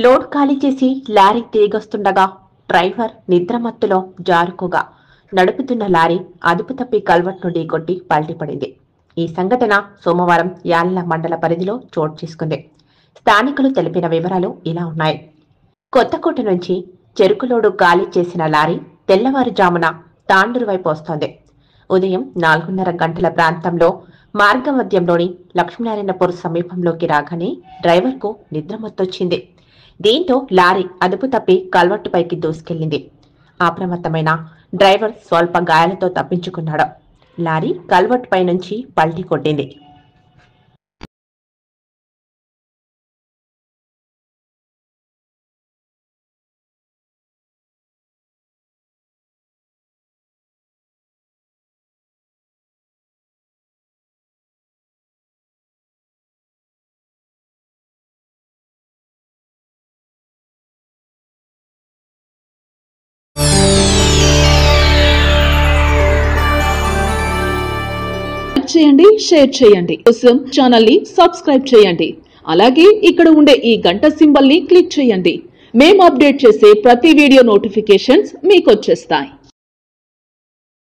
Load ఖాళీ చేసి lorry తిరిగొస్తుండగా driver నిద్రమత్తులో జారుకోగా నడుపుతున్న లారీ అదుపు తప్పి కల్వర్ట్ నుండి కొట్టి పల్టీపడింది. ఈ సంఘటన సోమవారం యాళ్ల మండల పరిధిలో చోటు చేసుకుంది. స్థానికులు తెలిపిన వివరాలు ఇలా ఉన్నాయి. కొత్తకోట నుంచి చెరుకులోడు ఖాళీ చేసిన లారీ తెల్లవారుజామున తాండూరు వైపు వస్తోంది. ఉదయం 4:30 గంటల ప్రాంతంలో మార్గమధ్యంలోని లక్ష్మీనారాయణపూర్ సమీపంలోకి రాగానే డ్రైవర్కు నిద్రమత్తొచ్చింది. దీంతో లారీ అదుపు తప్పి కల్వర్టుపైకి దూసుకెళ్లింది. అప్రమత్తమైన డ్రైవర్ స్వల్ప గాయాలతో తప్పించుకున్నాడు. లారీ కల్వర్టుపై నుంచి పల్టీ కొట్టింది. చేయండి, షేర్ చేయండి. కోసం ఛానల్ ని సబ్స్క్రైబ్ చేయండి. అలాగే ఇక్కడ ఉండే ఈ గంట సింబల్ ని క్లిక్ చేయండి. మేము అప్డేట్ చేసే ప్రతి వీడియో నోటిఫికేషన్స్ మీకు వచ్చేస్తాయి.